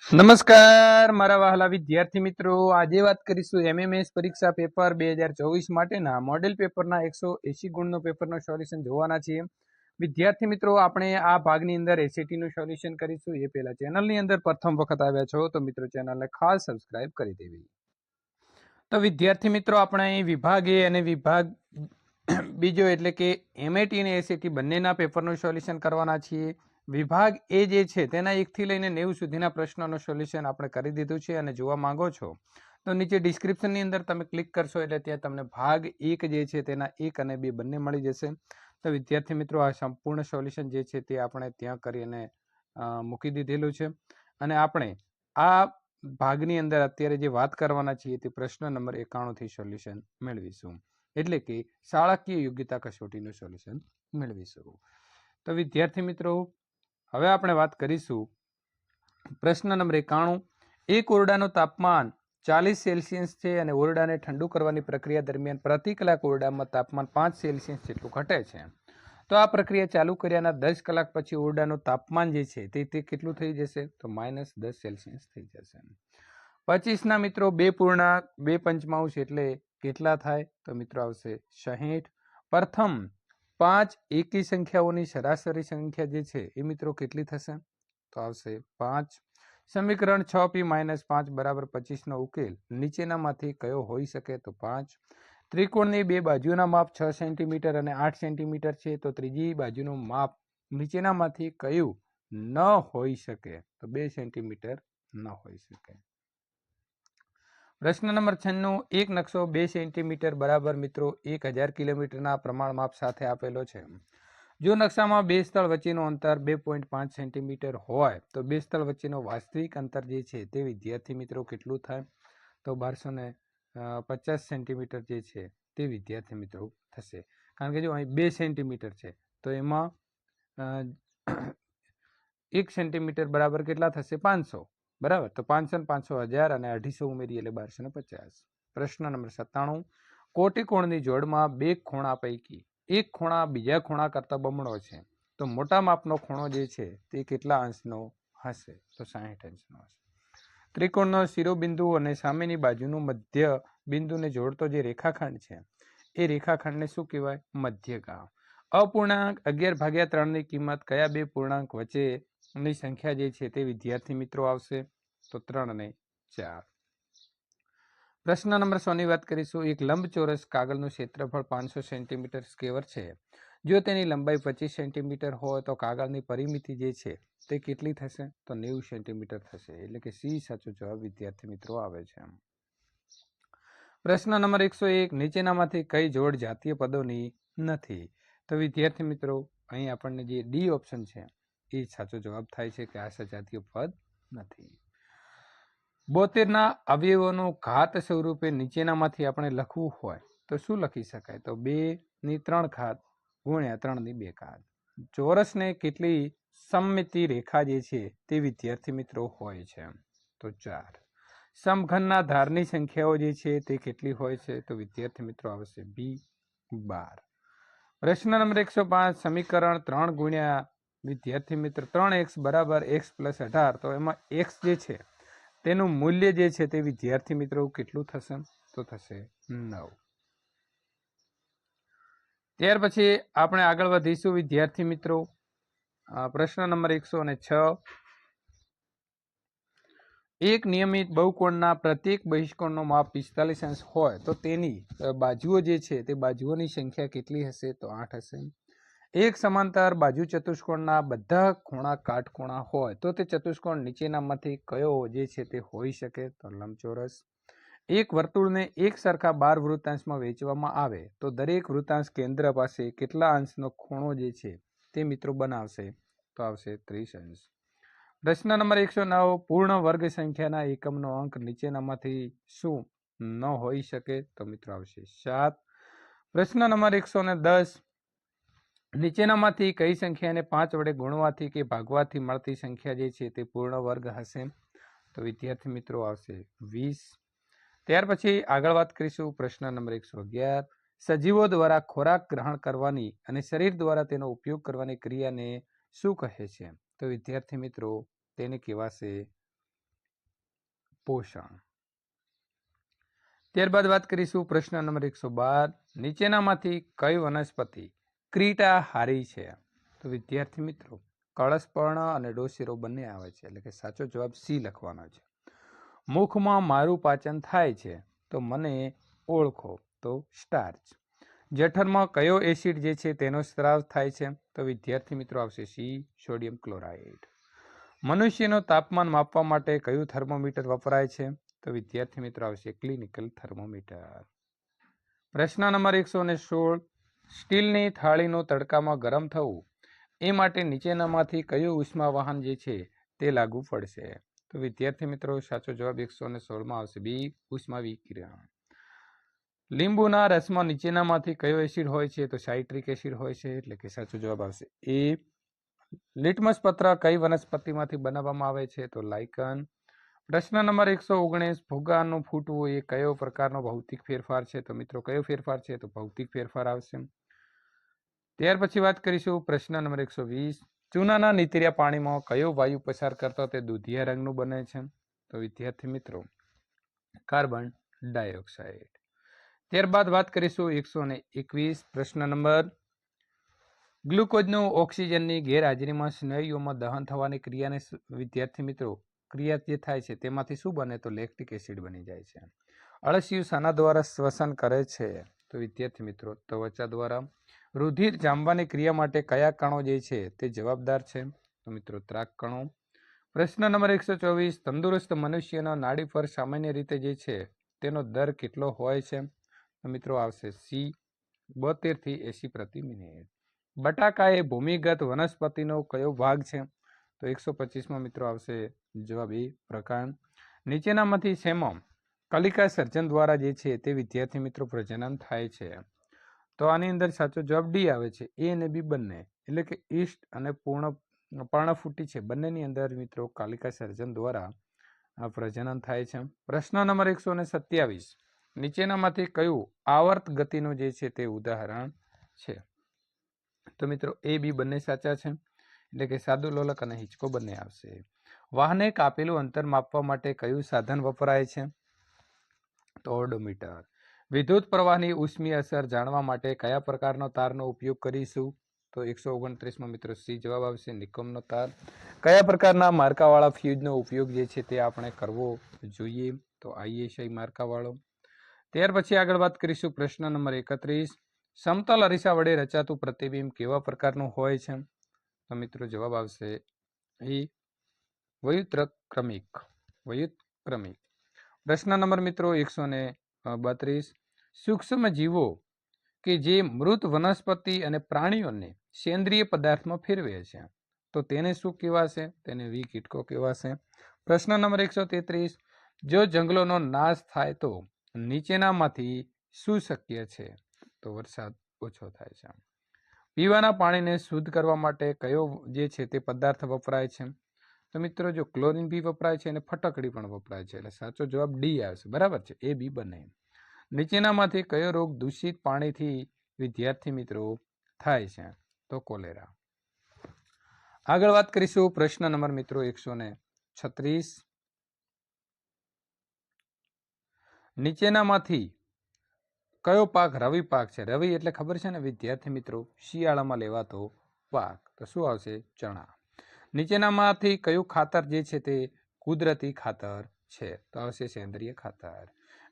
નમસ્કાર મારા વહાલા વિદ્યાર્થી મિત્રો, આજે વાત કરીશું એમએમએસ પરીક્ષા પેપર 2024 માટેના મોડેલ પેપરના 180 ગુણનો પેપરનો સોલ્યુશન જોવાના છીએ. વિદ્યાર્થી મિત્રો, આપણે આ ભાગની અંદર એસએટી નું સોલ્યુશન કરીશું. એ પહેલા ચેનલની અંદર પ્રથમ વખત આવ્યા છો તો મિત્રો ચેનલને ખાસ સબસ્ક્રાઇબ કરી દેવી. તો વિદ્યાર્થી મિત્રો, આપણે અહીં વિભાગ એ અને વિભાગ બીજો એટલે કે એમએટી અને એસએટી બંનેના પેપરનું સોલ્યુશન કરવાના છીએ. વિભાગ એ જે છે તેના 1 થી લઈને 90 સુધીના પ્રશ્નોનું સોલ્યુશન આપણે કરી દીધું છે અને જોવા માંગો છો તો નીચે ડિસ્ક્રિપ્શનની અંદર તમે ક્લિક કરશો એટલે ત્યાં તમને ભાગ 1 જે છે તેના 1 અને 2 બંને મળી જશે. તો વિદ્યાર્થી મિત્રો, આ સંપૂર્ણ સોલ્યુશન જે છે તે આપણે ત્યાં કરીને મૂકી દીધેલું છે અને આપણે આ ભાગની અંદર અત્યારે જે વાત કરવાના છીએ તે પ્રશ્ન નંબર 91 થી સોલ્યુશન મેળવીશું, એટલે કે શાળાકીય યોગ્યતા કસોટીનું સોલ્યુશન મેળવીશું. તો વિદ્યાર્થી મિત્રો, હવે આપણે વાત કરીશું પ્રશ્ન નંબર 91. એક ઓરડાનું તાપમાન 40 સેલ્સિયસ છે અને ઓરડાને ઠંડુ કરવાની પ્રક્રિયા દરમિયાન પ્રતિ કલાક ઓરડામાં તાપમાન 5 સેલ્સિયસ જેટલું ઘટે છે. તો આ પ્રક્રિયા ચાલુ કર્યાના 10 કલાક પછી ઓરડાનું તાપમાન જે છે તે કેટલું થઈ જશે? તો -10 સેલ્સિયસ થઈ જશે. 25 મિત્રો 2.2 એટલે કેટલા થાય? તો મિત્રો આવશે 60. પ્રથમ 5 એકી સંખ્યાઓની સરાસરી સંખ્યા જે છે એ મિત્રો કેટલી થશે? તો આવશે 5. સમીકરણ 6p - 5 = 25 નો ઉકેલ નીચેનામાંથી કયો હોઈ શકે? તો 5. ત્રિકોણની બે બાજુના માપ 6 સેન્ટીમીટર અને 8 સેન્ટીમીટર છે, તો ત્રીજી બાજુનું માપ નીચેનામાંથી કયું ન હોઈ શકે? તો 2 સેન્ટીમીટર ન હોઈ શકે. પ્રશ્ન નંબર 96. એક નકશો 2 સેન્ટીમીટર બરાબર મિત્રો 1000 કિલોમીટરના પ્રમાણ માપ સાથે આપેલો છે. જો નકશામાં બે સ્થળ વચ્ચેનું અંતર 2.5 સેન્ટીમીટર હોય તો બે સ્થળ વચ્ચેનું વાસ્તવિક અંતર જે છે તે વિદ્યાર્થી મિત્રો કેટલું થાય? તો 1250 સેન્ટીમીટર જે છે તે વિદ્યાર્થી મિત્રો થશે. કારણ કે જો અહીં 2 સેન્ટીમીટર છે તો એમાં 1 સેન્ટીમીટર બરાબર કેટલા થશે? 500 બરાબર. તો 500 ને 500 1000 અને 250 ઉમેરીએ એટલે 1250. પ્રશ્ન નંબર 97. કોટિકોણની જોડમાં બે ખૂણા પૈકી એક ખૂણા બીજા ખૂણા કરતા બમણો છે, તો મોટા માપનો ખૂણો જે છે તે કેટલા અંશનો હશે? તો 60 અંશનો હશે. ત્રિકોણનો શિરોબિંદુ અને સામેની બાજુનું મધ્ય બિંદુને જોડતો જે રેખાખંડ છે એ રેખાખંડને શું કહેવાય? મધ્યગામ. અપૂર્ણાંક 11/3 ની કિંમત કયા બે પૂર્ણાંક વચ્ચેની સંખ્યા જે છે તે વિદ્યાર્થી મિત્રો આવશે? તો 3 અને 4. પ્રશ્ન નંબર 100 ની વાત કરીશું. એક લંબચોરસ કાગળનું ક્ષેત્રફળ 500 સેન્ટીમીટર સ્ક્વેર છે. જો તેની લંબાઈ 25 સેન્ટીમીટર હોય તો કાગળની પરિમિતિ જે છે તે કેટલી થશે? તો 90 સેન્ટીમીટર થશે. એટલે કે સી સાચો જવાબ વિદ્યાર્થી મિત્રો આવે છે. પ્રશ્ન નંબર 101. નીચેનામાંથી કઈ જોડ જાતીય પદોની નથી? તો વિદ્યાર્થી મિત્રો, અહીં આપણને જે ડી ઓપ્શન છે એ સાચો જવાબ થાય છે કે આ સજાતીય પદ નથી. 72ના અવયવોનું ઘાત સ્વરૂપે નીચેનામાંથી આપણે લખવું હોય તો શું લખી શકાય? તો 2/3 ગુણ્યા 3/2. ચોરસને કેટલી સમમિતિ રેખા જે છે તે વિદ્યાર્થી મિત્રો હોય છે? તો 4. સમઘનના ધારની સંખ્યાઓ જે છે તે કેટલી હોય છે? તો વિદ્યાર્થી મિત્રો આવશે B12. પ્રશ્ન નંબર 105. સમીકરણ 3 ગુણ્યા વિદ્યાર્થી મિત્રો 3x = x + 18, તો એમાં x જે છે તેનું મૂલ્ય જે છે તે વિદ્યાર્થી મિત્રો કેટલું થશે? તો થશે 9. ત્યાર પછી આપણે આગળ વધીશું વિદ્યાર્થી મિત્રો. પ્રશ્ન નંબર 106. એક નિયમિત બહુકોણના પ્રત્યેક બહિષ્કોણનું માપ 45 અંશ હોય તો તેની બાજુઓ જે છે તે બાજુઓની સંખ્યા કેટલી હશે? તો 8 હશે. એક સમાંતર બાજુ ચતુષ્કોણના બધા ખૂણા કાટખૂણા હોય તો તે ચતુષ્કોણ નીચેનામાંથી કયો જે છે તે હોઈ શકે? તો લંબચોરસ. એક વર્તુળને એક સરખા 12 વૃત્તાંશમાં વહેંચવામાં આવે તો દરેક વૃત્તાંશ કેન્દ્ર પાસે કેટલા અંશનો ખૂણો જે છે તે મિત્રો બનાવશે? તો આવશે 30 અંશ. પ્રશ્ન નંબર 109. પૂર્ણ વર્ગ સંખ્યાના એકમનો અંક નીચેનામાંથી શું ન હોઈ શકે? તો મિત્રો આવશે 7. પ્રશ્ન નંબર 110. નીચેનામાંથી કઈ સંખ્યાને 5 વડે ગુણવાથી કે ભાગવાથી મળતી સંખ્યા જે છે તે પૂર્ણ વર્ગ હશે? તો વિદ્યાર્થી મિત્રો આવશે 20. ત્યાર પછી આગળ વાત કરીશું પ્રશ્ન નંબર 111. સજીવો દ્વારા ખોરાક ગ્રહણ કરવાની અને શરીર દ્વારા તેનો ઉપયોગ કરવાની ક્રિયાને શું કહે છે? તો વિદ્યાર્થી મિત્રો તેને કહેવાશે પોષણ. ત્યારબાદ વાત કરીશું પ્રશ્ન નંબર 112. નીચેનામાંથી કઈ વનસ્પતિ ક્રીટાહારી છે? તો વિદ્યાર્થી મિત્રો કળશપર્ણ અને ડોશીરો બંને આવે છે, એટલે કે સાચો જવાબ સી લખવાનો છે. મુખમાં મારું પાચન થાય છે તો મને ઓળખો, તો સ્ટાર્ચ. જઠરમાં કયો એસિડ જે છે તેનો સ્ત્રાવ થાય છે? તો વિદ્યાર્થી મિત્રો આવશે સી, સોડિયમ ક્લોરાઇડ. મનુષ્યનું તાપમાન માપવા માટે કયું થર્મોમીટર વપરાય છે? તો વિદ્યાર્થી મિત્રો આવશે ક્લિનિકલ થર્મોમીટર. પ્રશ્ન નંબર 116. સ્ટીલની થાળીનું તડકામાં ગરમ થવું એ માટે નીચેનામાંથી કયું ઉષ્માવહન જે છે તે લાગુ પડશે? તો વિદ્યાર્થી મિત્રો સાચો જવાબ 116 આવશે બી, ઉષ્મા વિકિરણ. લીંબુના રસમાં નીચેનામાંથી કયો એસિડ હોય છે? તો સાઇટ્રિક એસિડ હોય છે, એટલે કે સાચો જવાબ આવશે એ. લિટમસ પત્ર કઈ વનસ્પતિમાંથી બનાવવામાં આવે છે? તો લાઇકન. પ્રશ્ન નંબર 119. ભૂગાનું ફૂટવું એ કયો પ્રકારનો ભૌતિક ફેરફાર છે? તો મિત્રો કયો ફેરફાર છે? તો ભૌતિક ફેરફાર આવશે. ત્યાર પછી વાત કરીશું પ્રશ્ન નંબર 120. ચૂનાના નીતર્યા પાણીમાં કયો વાયુ પસાર કરતો તે દૂધિયા રંગનું બને છે? તો વિદ્યાર્થી મિત્રો કાર્બન ડાયોક્સાઇડ. ત્યારબાદ વાત કરીશું 121. પ્રશ્ન નંબર. ગ્લુકોઝનું ઓક્સિજનની ગેરહાજરીમાં સ્નાયુઓમાં દહન થવાની ક્રિયાને વિદ્યાર્થી મિત્રો ક્રિયા જે થાય છે તેમાંથી શું બને? તો લેક્ટિક એસિડ બની જાય છે. અળસિયું શાના દ્વારા શ્વસન કરે છે? તો વિદ્યાર્થી મિત્રો ત્વચા દ્વારા. રુધિર જામવાની ક્રિયા માટે કયા કણો જે છે તે જવાબદાર છે? તો મિત્રો ત્રાક કણો. પ્રશ્ન નંબર 124. તંદુરસ્ત મનુષ્યના નાડી પર સામાન્ય રીતે જે છે તેનો દર કેટલો હોય છે? તો મિત્રો આવશે સી, 72 થી 80 પ્રતિ મિનિટ. બટાકા એ ભૂમિગત વનસ્પતિનો કયો ભાગ છે? તો 125માં મિત્રો આવશે જવાબ એ, પ્રકાંડ. નીચેનામાંથી શેમાં કલિકા સર્જન દ્વારા જે છે તે વિદ્યાર્થી મિત્રો પ્રજનન થાય છે? તો આની અંદર સાચો જવાબ ડી આવે છે, એ અને બી બંને, એટલે કે ઈસ્ટ અને પર્ણફૂટી છે બંનેની અંદર મિત્રો કાલિકા સર્જન દ્વારા પ્રજનન થાય છે. પ્રશ્ન નંબર 127. નીચેનામાંથી કયું આવર્ત ગતિનું જે છે તે ઉદાહરણ છે? તો મિત્રો એ બી બંને સાચા છે, એટલે કે સાદું લોલક અને હિંચકો બંને આવશે. વાહને કાપેલું અંતર માપવા માટે કયું સાધન વપરાય છે? તો ઓડોમીટર. વિદ્યુત પ્રવાહની ઉષ્મીય અસર જાણવા માટે કયા પ્રકારનો તારનો ઉપયોગ કરીશું? તો 129માં મિત્રો સી જવાબ આવશે, નિકોમનો તાર. કયા પ્રકારના માર્કાવાળા ફ્યુઝનો ઉપયોગ જે છે તે આપણે કરવો જોઈએ? તો ISI માર્કાવાળો. ત્યાર પછી આગળ વાત કરીશું પ્રશ્ન નંબર 31. સમતલ અરીસા વડે રચાતું પ્રતિબિંબ કેવા પ્રકારનું હોય છે? તો મિત્રો જવાબ આવશે એ, વ્યુત્ક્રમિક. પ્રશ્ન નંબર મિત્રો 132. સૂક્ષ્મ જીવો કે જે મૃત વનસ્પતિ અને પ્રાણીઓને સેન્દ્રિય પદાર્થમાં ફેરવે છે તો તેને શું કહેવાશે? તેને વિકીટકો કહેવાશે. પ્રશ્ન નંબર 133. જો જંગલોનો નાશ થાય તો નીચેનામાંથી શું શક્ય છે? તો વરસાદ ઓછો થાય છે. પીવાના પાણીને શુદ્ધ કરવા માટે કયો જે છે તે પદાર્થ વપરાય છે? તો મિત્રો જો ક્લોરીન બી વપરાય છે અને ફટકડી પણ વપરાય છે, એટલે સાચો જવાબ ડી આવશે. બરાબર છે, એ બી બંને. નીચેનામાંથી કયો રોગ દૂષિત પાણીથી વિદ્યાર્થી મિત્રો થાય છે? તો કોલેરા. આગળ વાત કરીશું પ્રશ્ન નંબર મિત્રો 136. નીચેનામાંથી કયો પાક રવિ પાક છે? રવિ એટલે ખબર છે ને વિદ્યાર્થી મિત્રો શિયાળામાં લેવાતો પાક. તો શું આવશે? ચણા. નીચેનામાંથી કયું ખાતર જે છે તે કુદરતી ખાતર છે? તો આવશે સેન્દ્રિય ખાતર.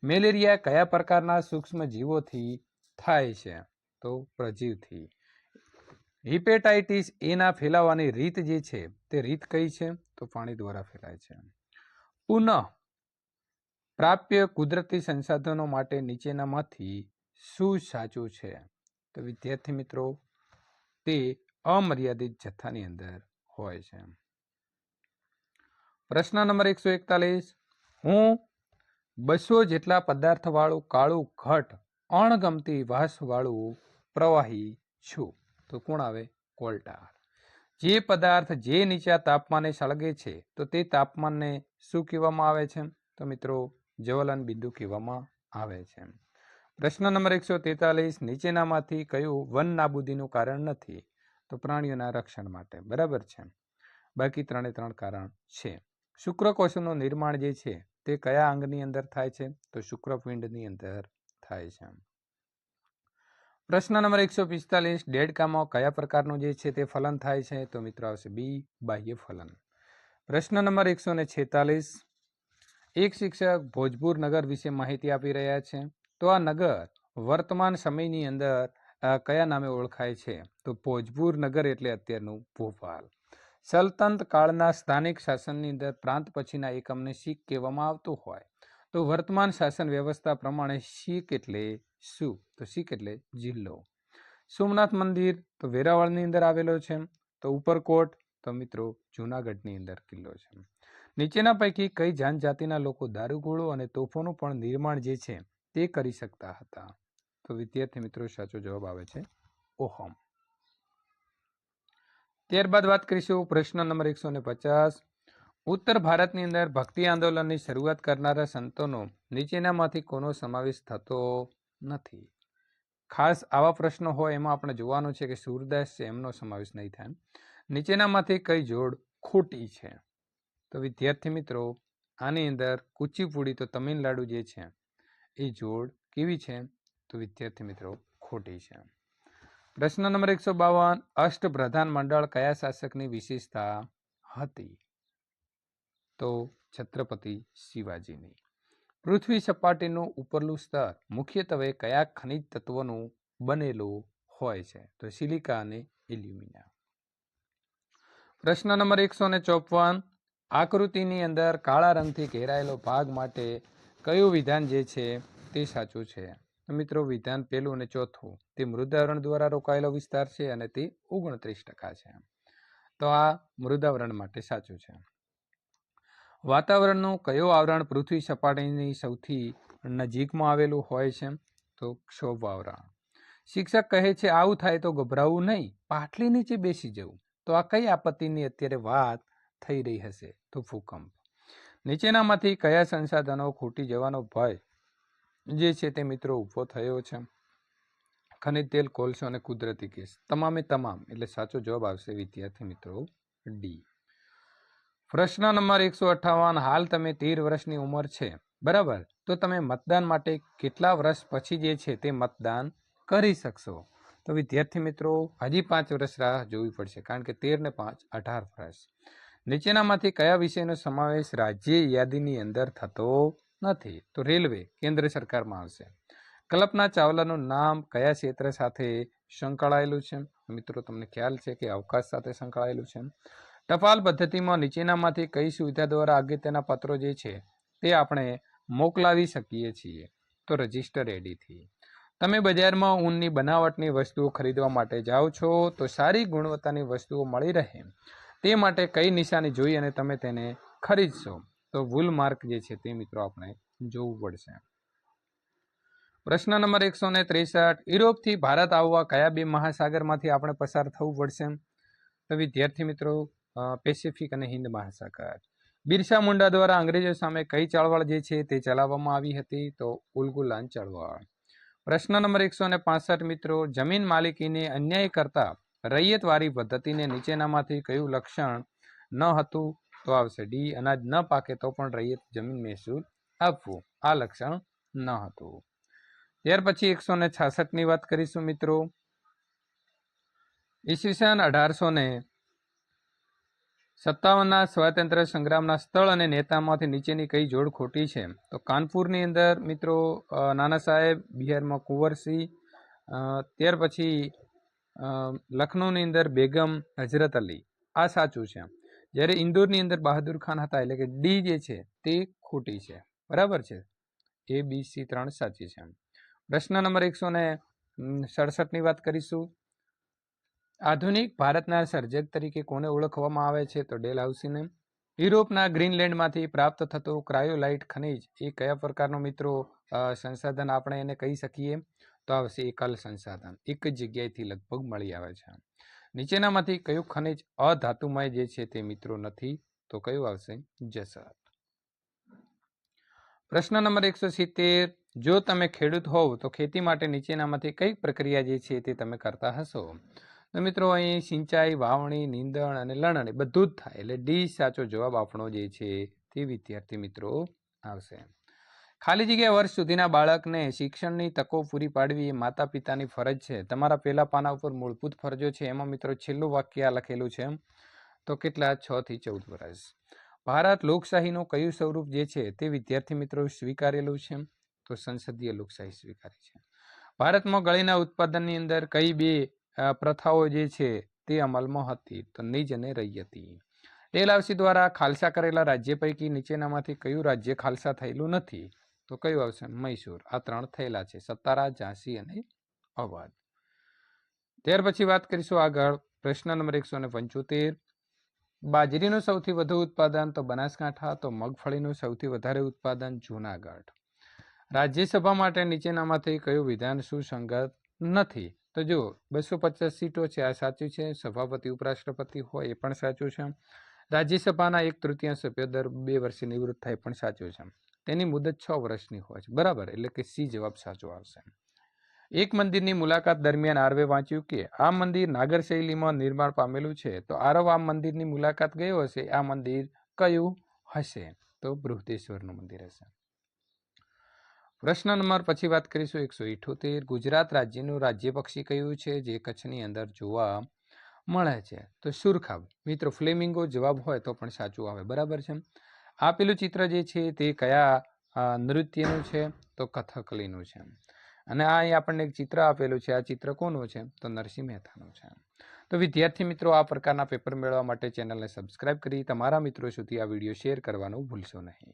મેલેરિયા કયા પ્રકારના સૂક્ષ્મ જીવોથી થાય છે? તો પ્રજીવથી. હિપેટાઇટિસ એના ફેલાવાની રીત જે છે તે રીત કઈ છે? તો પાણી દ્વારા ફેલાય છે. પુનઃ પ્રાપ્ય કુદરતી સંસાધનો માટે નીચેનામાંથી શું સાચું છે? તો વિદ્યાર્થી મિત્રો તે અમર્યાદિત જથ્થાની અંદર હોય છે. પ્રશ્ન નંબર 141. હું 200 જેટલા પદાર્થ વાળું કાળું ઘટ અણગમતી વાસ વાળું પ્રવાહી છું. તો કોણ આવે? કોલ્ટાર. જે પદાર્થ જે નીચા તાપમાને સળગે છે તો તે તાપમાનને શું કહેવામાં આવે છે? તો મિત્રો જ્વલન બિંદુ કહેવામાં આવે છે. પ્રશ્ન નંબર 143. નીચેનામાંથી કયું વન નાબૂદીનું કારણ નથી? તો પ્રાણીઓના રક્ષણ માટે. બરાબર છે, બાકી 3 કારણ છે. શુક્રકોષનું નિર્માણ જે છે તે કયા અંગની અંદર થાય છે? તો શુક્રપિંડની અંદર થાય છે. પ્રશ્ન નંબર 145, દેડકામાં કયા પ્રકારનું જે છે તે ફલન થાય છે? તો મિત્રો આવશે બી, બાહ્ય ફલન. પ્રશ્ન નંબર 146, એક શિક્ષક ભોજપુર નગર વિશે માહિતી આપી રહ્યા છે. તો આ નગર વર્તમાન સમયની અંદર કયા નામે ઓળખાય છે? તો ભોજપુર નગર એટલે અત્યારનું ભોપાલ. સલ્તનત કાળના સ્થાનિક શાસનની અંદર પ્રાંત પછીના એકમને શીખ કહેવામાં આવતું હોય તો વર્તમાન શાસન વ્યવસ્થા પ્રમાણે શીખ એટલે શું? તો શીખ એટલે જિલ્લો. સોમનાથ મંદિર તો વેરાવળની અંદર આવેલો છે. તો ઉપરકોટ તો મિત્રો જૂનાગઢની અંદર કિલ્લો છે. નીચેના પૈકી કઈ જાતિના લોકો દારૂગોળો અને તોફોનું પણ નિર્માણ જે છે તે કરી શકતા હતા? તો વિદ્યાર્થી મિત્રો સાચો જવાબ આવે છે ઓહમ. ત્યારબાદ વાત કરીશું પ્રશ્ન નંબર 150, ઉત્તર ભારતની અંદર ભક્તિ આંદોલનની શરૂઆત કરનારા સંતોનો નીચેનામાંથી કોનો સમાવેશ થતો નથી? ખાસ આવા પ્રશ્નો હોય એમાં આપણે જોવાનું છે કે સૂરદાસ છે એમનો સમાવેશ નહીં થાય. નીચેનામાંથી કઈ જોડ ખોટી છે? તો વિદ્યાર્થી મિત્રો આની અંદર કુચીપુડી તો તમિલનાડુ જે છે એ જોડ કેવી છે? તો વિદ્યાર્થી મિત્રો ખોટી છે. પ્રશ્ન નંબર 152, અષ્ટપ્રધાન મંડળ કયા શાસકની વિશેષતા હતી? તો છત્રપતિ શિવાજીની. પૃથ્વી સપાટીનું ઉપરલું સ્તર મુખ્યત્વે કયા ખનિજ તત્વોનું બનેલું હોય છે? તો સિલિકા અને એલ્યુમિનિયમ. પ્રશ્ન નંબર 154, આકૃતિની અંદર કાળા રંગથી ઘેરાયેલો ભાગ માટે કયું વિધાન જે છે તે સાચું છે? તો મિત્રો વિધાન પહેલું અને ચોથું તે મૃદાવરણ દ્વારા રોકાયેલો વિસ્તાર છે અને તે 29% છે. તો આ મૃદાવરણ માટે સાચું છે. વાતાવરણનું કયો આવરણ પૃથ્વી સપાટીની સૌથી નજીકમાં આવેલું હોય છે? તો ક્ષોભ આવરણ. શિક્ષક કહે છે આવું થાય તો ગભરાવું નહીં, પાટલી નીચે બેસી જવું. તો આ કઈ આપત્તિની અત્યારે વાત થઈ રહી હશે? તો ભૂકંપ. નીચેનામાંથી કયા સંસાધનો ખૂટી જવાનો ભય જે છે તે મિત્રો ઊભો થયો છે? ખનિજ તેલ, કોલસો અને કુદરતી ગેસ. તમામે તમામ એટલે સાચો જવાબ આવશે વિદ્યાર્થી મિત્રો ડી. પ્રશ્ન નંબર 158, હાલ તમે 13 વર્ષની ઉંમર છે બરાબર, તો તમે મતદાન માટે કેટલા વર્ષ પછી જે છે તે મતદાન કરી શકશો? તો વિદ્યાર્થી મિત્રો હજી 5 વર્ષ રાહ જોવી પડશે, કારણ કે 13 ને 5 18 વર્ષ. નીચેનામાંથી કયા વિષયનો સમાવેશ રાજ્ય યાદીની અંદર થતો નથી? તો રેલવે કેન્દ્ર સરકારમાં આવશે. કલ્પના ચાવલાનું નામ કયા ક્ષેત્ર સાથે સંકળાયેલું છે? મિત્રો તમને ખ્યાલ છે કે અવકાશ સાથે સંકળાયેલું છે. ટપાલ પદ્ધતિમાં નીચેનામાંથી કઈ સુવિધા દ્વારા અગત્યના પત્રો જે છે તે આપણે મોકલાવી શકીએ છીએ? તો રજિસ્ટર એડીથી. તમે બજારમાં ઊનની બનાવટની વસ્તુઓ ખરીદવા માટે જાઓ છો તો સારી ગુણવત્તાની વસ્તુઓ મળી રહે તે માટે કઈ નિશાની જોઈ અને તમે તેને ખરીદશો? તો વૂલ માર્ક જે છે તે મિત્રો આપણે જોવું પડશે. પ્રશ્ન નંબર 163, યુરોપથી ભારત આવવા કયા 2 મહાસાગરમાંથી આપણે પસાર થવું પડશે? તો વિદ્યાર્થી મિત્રો પેસિફિક અને હિન્દ મહાસાગર. બિરસા મુંડા દ્વારા અંગ્રેજો સામે કઈ ચળવળ જે છે તે ચલાવવામાં આવી હતી? તો ઉલગુલાન ચળવળ. પ્રશ્ન નંબર 165 મિત્રો, જમીન માલિકીને અન્યાય કરતા રૈયતવારી પદ્ધતિને નીચેનામાંથી કયું લક્ષણ ન હતું? તો આવશે ડી, અનાજ ન પાકે તો પણ રૈયત જમીન મહેસૂલ આપવું. આ લક્ષણ ન હતું. ત્યાર પછી 166ની વાત કરીશું મિત્રો. ઈસવીસન 1857ના સ્વાતંત્ર્ય સંગ્રામના સ્થળ અને નેતામાંથી નીચેની કઈ જોડ ખોટી છે? તો કાનપુરની અંદર મિત્રો નાના સાહેબ, બિહારમાં કુંવરસિંહ, ત્યાર પછી લખનૌની અંદર બેગમ હજરત અલી. આ સાચું છે. જ્યારે ઇન્દોરની અંદર બહાદુર ખાન હતા, એટલે કે ડી જે છે તે ખોટી છે. બરાબર છે. એ બી સી 3 સાચી છે. પ્રશ્ન નંબર 167ની વાત કરીશું. આધુનિક ભારતના સર્જક તરીકે કોને ઓળખવામાં આવે છે? તો ડેલહાઉસીને. યુરોપના ગ્રીનલેન્ડમાંથી પ્રાપ્ત થતો ક્રાયોલાઇટ ખનિજ એ કયા પ્રકારનો મિત્રો સંસાધન આપણે એને કહી શકીએ? તો આવશે એકલ સંસાધન. એક જ જગ્યાએથી લગભગ મળી આવે છે. નીચેનામાંથી કયું ખનિજ અધાતુમય જે છે તે મિત્રો નથી? તો કયું આવશે? જસત. પ્રશ્ન નંબર 170, જો તમે ખેડૂત હોવ તો ખેતી માટે નીચેનામાંથી કઈ પ્રક્રિયા જે છે તે તમે કરતા હશો? તો મિત્રો અહીં સિંચાઈ, વાવણી, નીંદણ અને લણણી બધું જ થાય, એટલે ડી સાચો જવાબ આપણો જે છે તે વિદ્યાર્થી મિત્રો આવશે. ખાલી જગ્યા વર્ષ સુધીના બાળકને શિક્ષણની તકો પૂરી પાડવી એ માતા પિતાની ફરજ છે. તમારા પહેલા પાના ઉપર મૂળભૂત ફરજો છે એમાં મિત્રો છેલ્લું વાક્ય આ લખેલું છે. તો કેટલા 6 થી 14 વર્ષ. ભારત લોકશાહીનું કયું સ્વરૂપ જે છે તે વિદ્યાર્થી મિત્રો સ્વીકારેલું છે? તો સંસદીય લોકશાહી સ્વીકારી છે. ભારતમાં ગળીના ઉત્પાદનની અંદર કઈ બે પ્રથાઓ જે છે તે અમલમાં હતી? તો નિજ અને રૈયતી. ડેલહાઉસી દ્વારા ખાલસા કરેલા રાજ્ય પૈકી નીચેનામાંથી કયું રાજ્ય ખાલસા થયેલું નથી? તો કયું આવશે? મૈસૂર. આ 3 થયેલા છે, સતારા, ઝાંસી અને અવધ. ત્યાર પછી વાત કરીશું આગળ. પ્રશ્ન નંબર 175. બાજરીનું સૌથી વધુ ઉત્પાદન તો બનાસકાંઠા, તો મગફળીનું સૌથી વધારે ઉત્પાદન જૂનાગઢ. રાજ્યસભા માટે નીચેનામાંથી કયું વિધાન સુસંગત નથી? તો જો 250 સીટો છે, આ સાચું છે. સભાપતિ ઉપરાષ્ટ્રપતિ હોય એ પણ સાચું છે. રાજ્યસભાના 1/3 સભ્યો દર 2 વર્ષે નિવૃત્ત થાય પણ સાચું છે. તેની મુદત 6 વર્ષની હોય છે, બરાબર, એટલે કે સી જવાબ સાચો આવશે. એક મંદિરની મુલાકાત દરમિયાન આરવે વાંચ્યું કે આ મંદિર નાગર શૈલીમાં નિર્માણ પામેલું છે. તો આરવ આ મંદિરની મુલાકાત ગયો હશે, આ મંદિર કયું હશે? તો બૃહદેશ્વરનું મંદિર હશે. પ્રશ્ન નંબર પછી વાત કરીશું 178. ગુજરાત રાજ્યનું રાજ્ય પક્ષી કયું છે જે કચ્છની અંદર જોવા મળે છે? તો સુરખાબ. મિત્રો ફ્લેમિંગો જવાબ હોય તો પણ સાચું આવે, બરાબર છે. આપેલું ચિત્ર જે છે તે કયા નૃત્યનું છે? તો કથકલીનું છે. અને આ અહીં આપણને એક ચિત્ર આપેલું છે, આ ચિત્ર કોનું છે? તો નરસિંહ મહેતાનું છે. તો વિદ્યાર્થી મિત્રો, આ પ્રકારના પેપર મેળવવા માટે ચેનલને સબસ્ક્રાઇબ કરી તમારા મિત્રો સુધી આ વિડીયો શેર કરવાનું ભૂલશો નહીં.